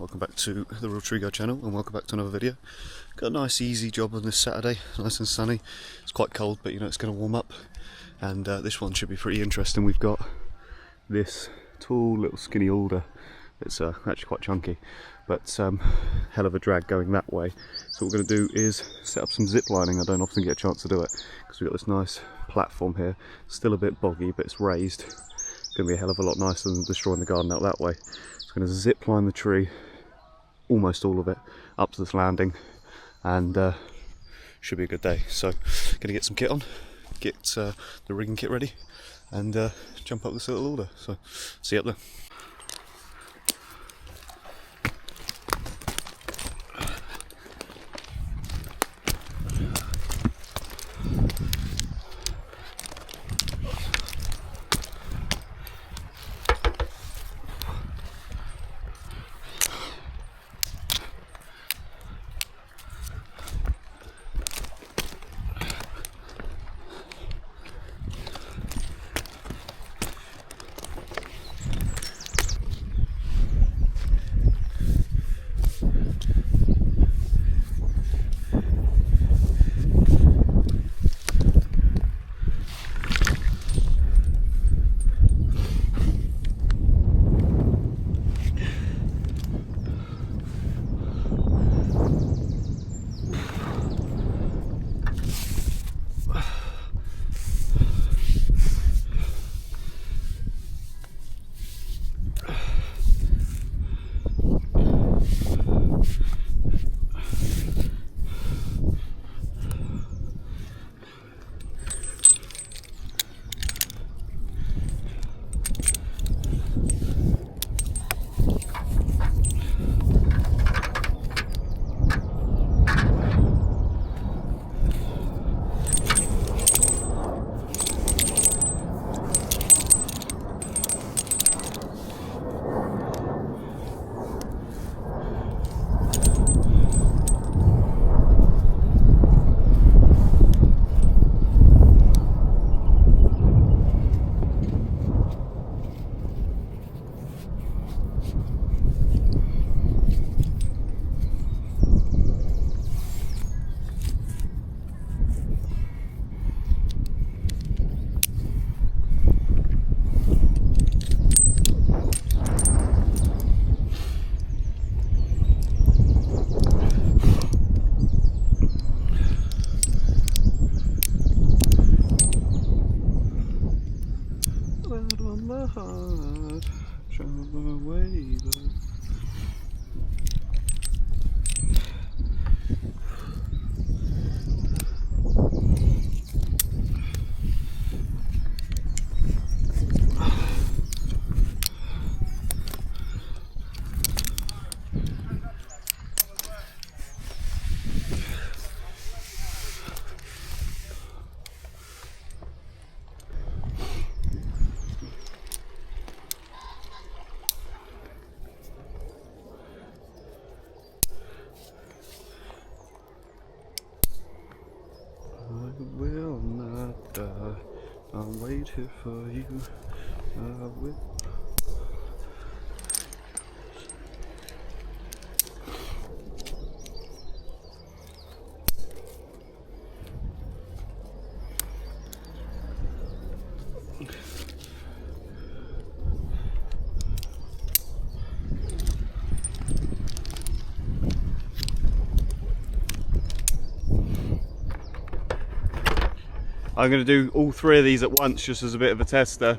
welcome back to the Real Tree Guy channel and welcome back to another video. Got a nice easy job on this Saturday, nice and sunny. It's quite cold but you know it's going to warm up, and this one should be pretty interesting. We've got this tall little skinny alder. It's actually quite chunky, but hell of a drag going that way. So what we're going to do is set up some zip lining. I don't often get a chance to do it because we've got this nice platform here. Still a bit boggy but it's raised. It's going to be a hell of a lot nicer than destroying the garden out that way. So I'm going to zip line the tree, almost all of it, up to this landing, and should be a good day. So going to get some kit on, get the rigging kit ready, and jump up this little alder. So see you up there. Will not die. I'm waiting for you. I will. I'm going to do all three of these at once just as a bit of a tester.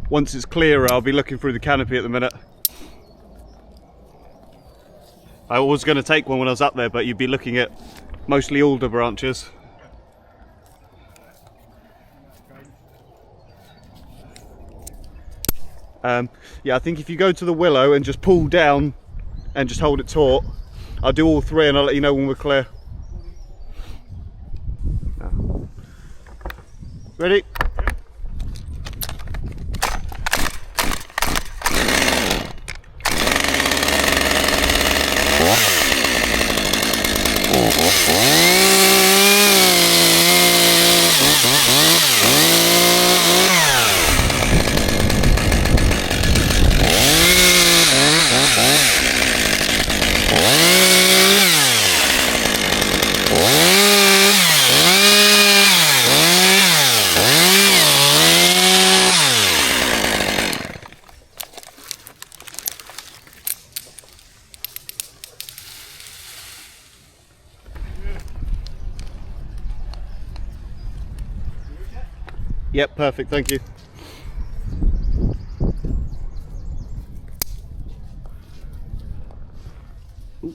Once it's clearer, I'll be looking through the canopy at the minute. I was going to take one when I was up there, but you'd be looking at mostly alder branches. Yeah, I think if you go to the willow and just pull down and just hold it taut, I'll do all three and I'll let you know when we're clear. Ready? Yep, perfect, thank you. Ooh.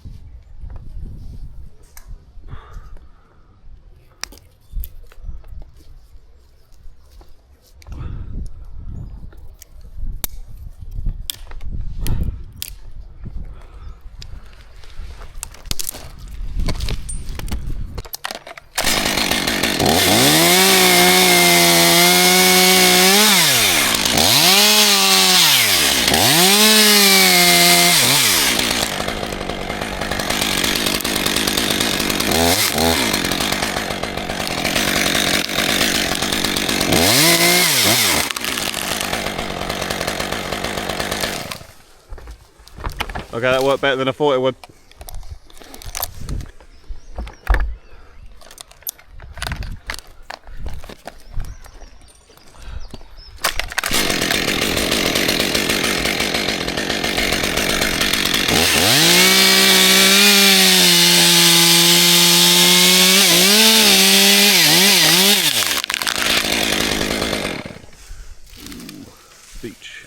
Okay, that worked better than I thought it would. Beach.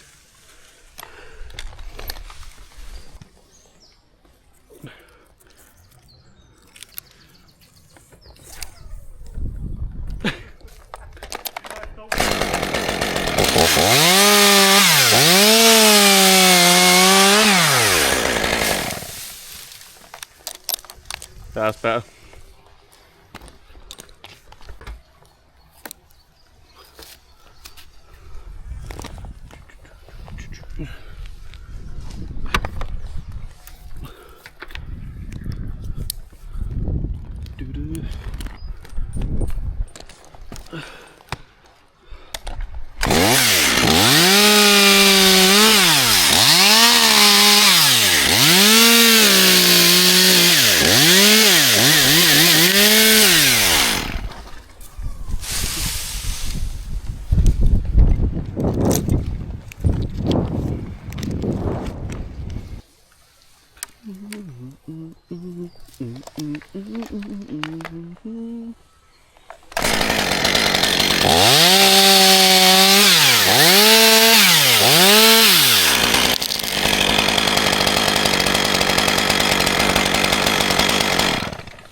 That's better.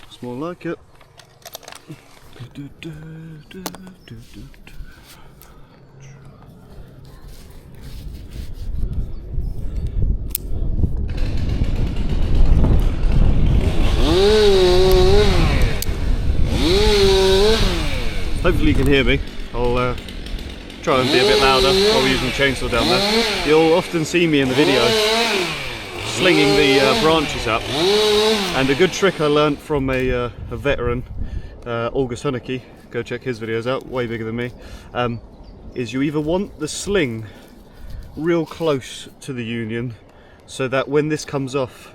It's more like it. Hopefully you can hear me. I'll try and be a bit louder while we're using the chainsaw down there. You'll often see me in the video slinging the branches up, and a good trick I learnt from a veteran, August Hunneke, go check his videos out, way bigger than me, is you either want the sling real close to the union so that when this comes off,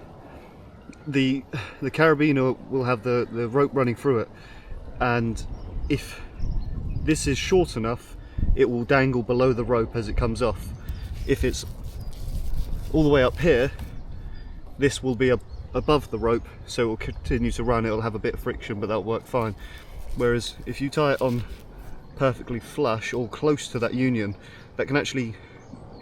the carabiner will have the rope running through it, and if this is short enough it will dangle below the rope as it comes off. If it's all the way up here, this will be above the rope, so it will continue to run. It'll have a bit of friction, but that'll work fine. Whereas if you tie it on perfectly flush or close to that union, that can actually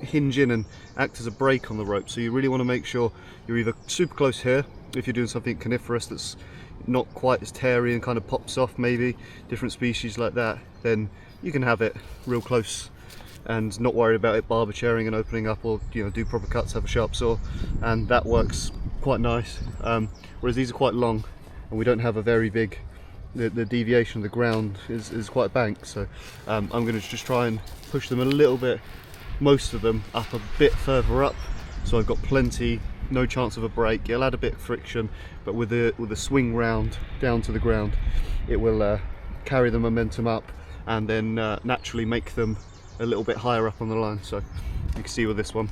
hinge in and act as a brake on the rope. So you really want to make sure you're either super close here, if you're doing something coniferous that's not quite as terry and kind of pops off, maybe different species like that, then you can have it real close and not worry about it barber chairing and opening up, or do proper cuts, have a sharp saw, and that works quite nice. Whereas these are quite long and we don't have a very big, the deviation of the ground is quite a bank, so I'm going to just try and push them a little bit, most of them up a bit further up, so I've got plenty, no chance of a break. It'll add a bit of friction, but with the swing round down to the ground, it will carry the momentum up and then naturally make them a little bit higher up on the line. So you can see with this one,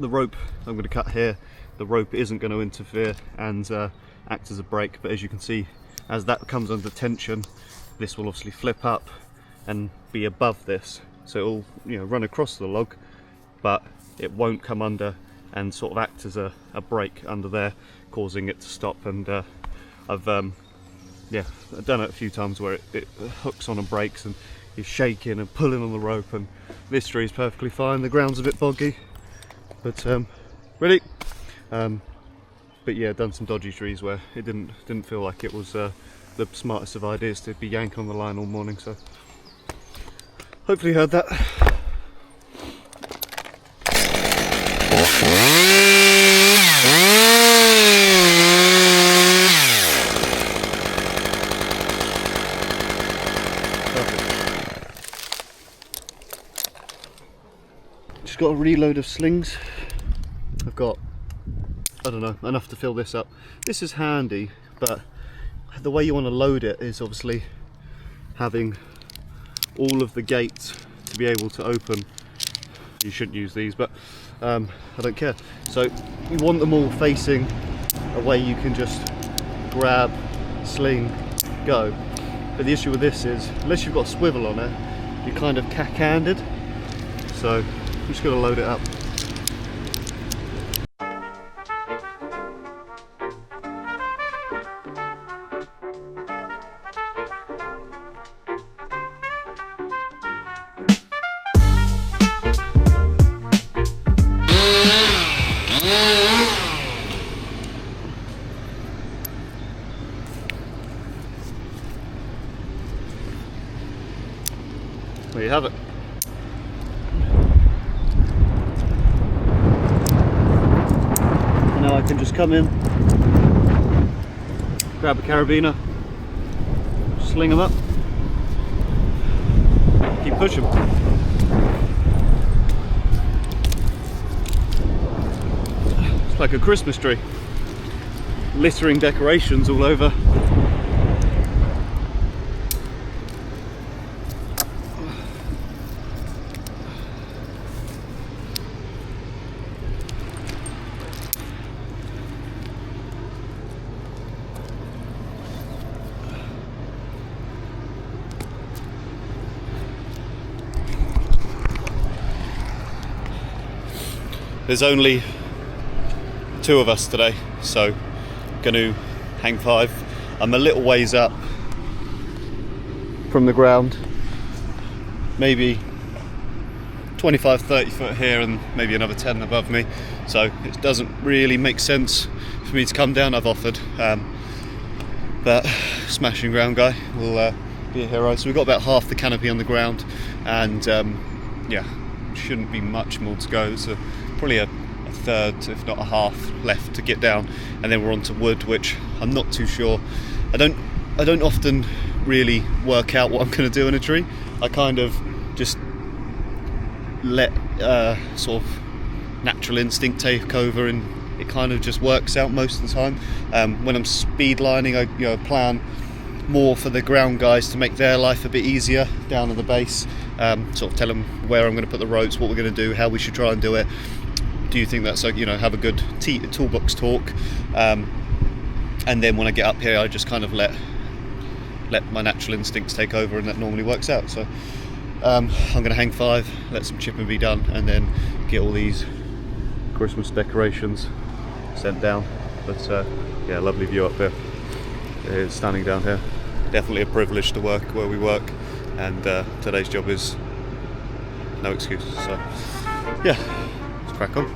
the rope I'm going to cut here, the rope isn't going to interfere and act as a brake, but as you can see, as that comes under tension, this will obviously flip up and be above this, so it'll run across the log, but it won't come under and sort of act as a brake under there, causing it to stop. And I've done it a few times where it hooks on and breaks, and is shaking and pulling on the rope, and this tree is perfectly fine. The ground's a bit boggy, but ready. But yeah, done some dodgy trees where it didn't feel like it was the smartest of ideas to be yanking on the line all morning. So hopefully you heard that. Just got a reload of slings. I've got, I don't know, enough to fill this up. This is handy, but the way you want to load it is obviously having all of the gates to be able to open. You shouldn't use these, but I don't care. So you want them all facing a way you can just grab, sling, go. But the issue with this is, unless you've got a swivel on it, you're kind of cack-handed. So I'm just going to load it up. There you have it. Now I can just come in, grab a carabiner, sling them up, keep pushing. It's like a Christmas tree, littering decorations all over. There's only 2 of us today, so I'm going to hang 5. I'm a little ways up from the ground, maybe 25-30 foot here and maybe another 10 above me, so it doesn't really make sense for me to come down. I've offered, but smashing ground guy will be a hero. So we've got about half the canopy on the ground, and yeah, shouldn't be much more to go. So probably a third, if not a half, left to get down, and then we're on to wood, which I'm not too sure. I don't often really work out what I'm going to do in a tree. I kind of just let sort of natural instinct take over, and it kind of just works out most of the time. When I'm speed lining, I plan more for the ground guys to make their life a bit easier down at the base. Sort of tell them where I'm going to put the ropes, what we're going to do, how we should try and do it. Do you think that's like, have a good toolbox talk, and then when I get up here, I just kind of let my natural instincts take over, and that normally works out. So I'm going to hang 5, let some chipping be done, and then get all these Christmas decorations sent down. But yeah, lovely view up here. It's stunning down here. Definitely a privilege to work where we work, and today's job is no excuse. So yeah, let's crack on.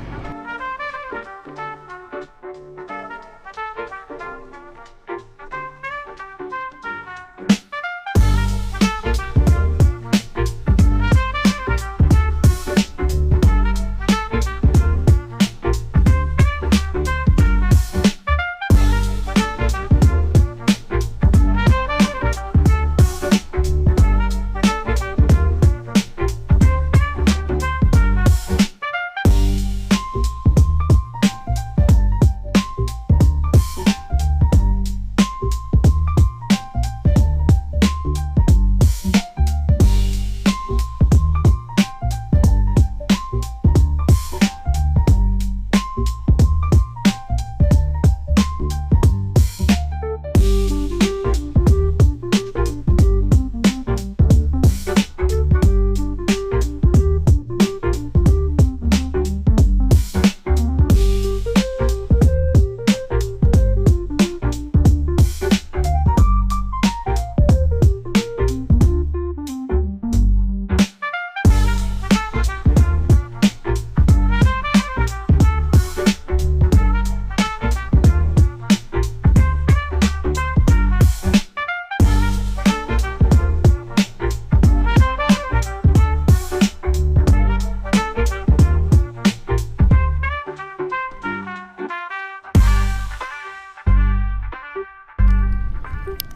Yep.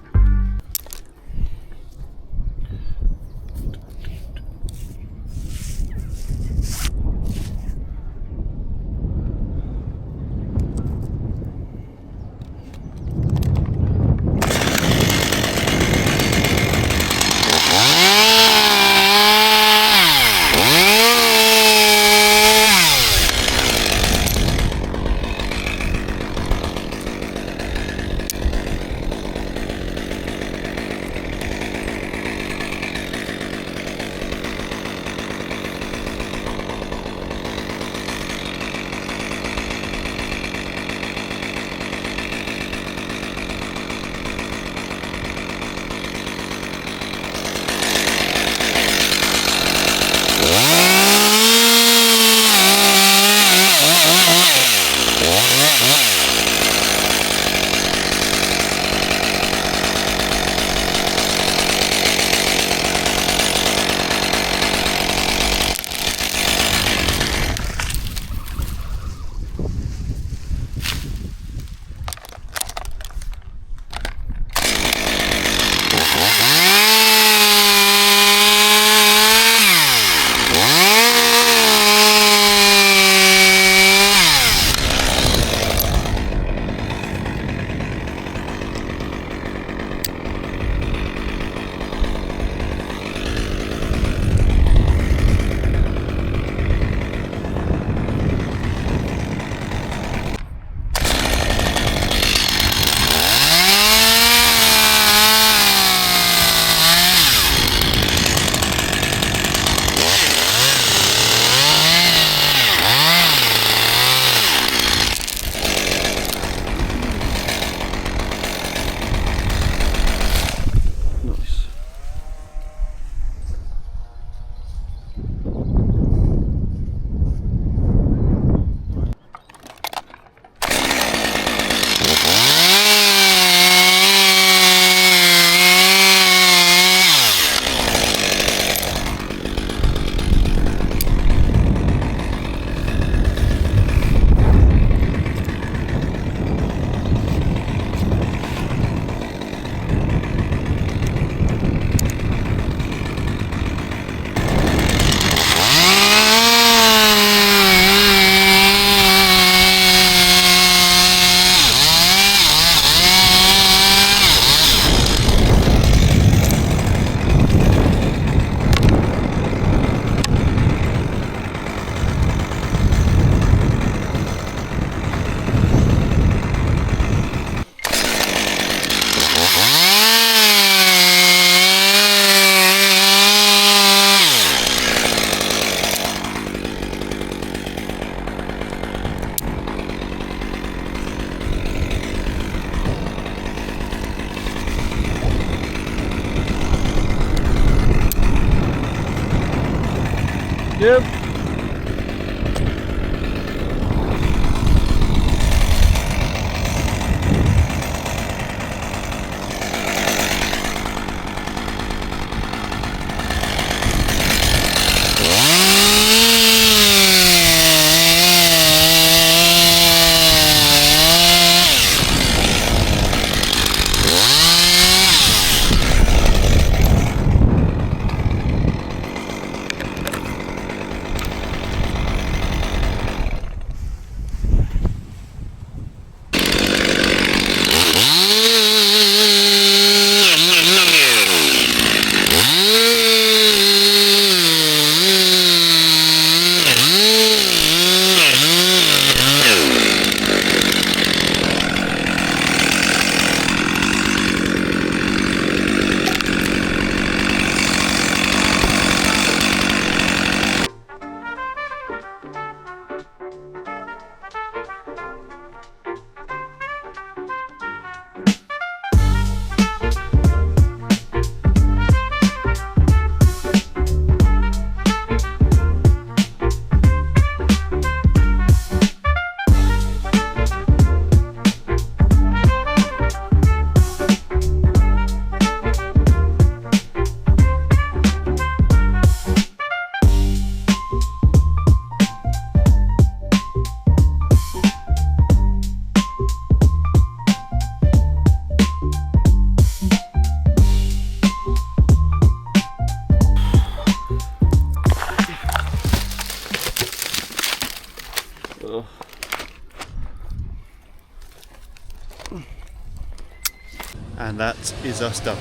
and that is us done.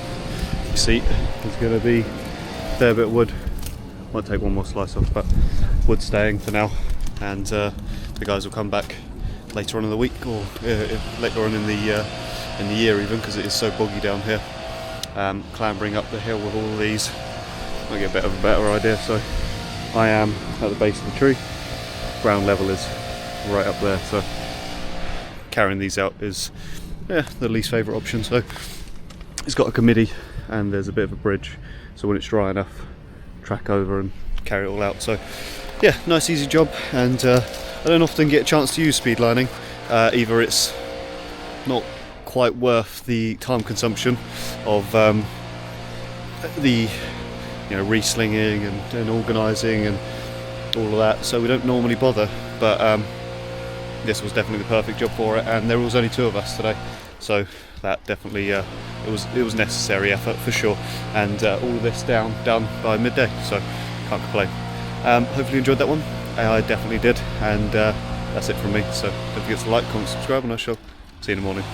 You see, there's going to be a fair bit of wood. Might take one more slice off, but wood staying for now, and the guys will come back later on in the week, or later on in the year even, because it is so boggy down here. Clambering up the hill with all of these, I get a bit of a better idea. So I am at the base of the tree, ground level is right up there, so carrying these out is the least favourite option. So it's got a committee and there's a bit of a bridge, so when it's dry enough, track over and carry it all out. So yeah, nice easy job, and I don't often get a chance to use speed lining. Either it's not quite worth the time consumption of the reslinging and organising and all of that, so we don't normally bother, but this was definitely the perfect job for it, and there was only 2 of us today, so that definitely it was necessary effort for sure, and all of this done by midday, so can't complain. Hopefully you enjoyed that one. I definitely did, and that's it from me. So don't forget to like, comment, subscribe, and I shall see you in the morning.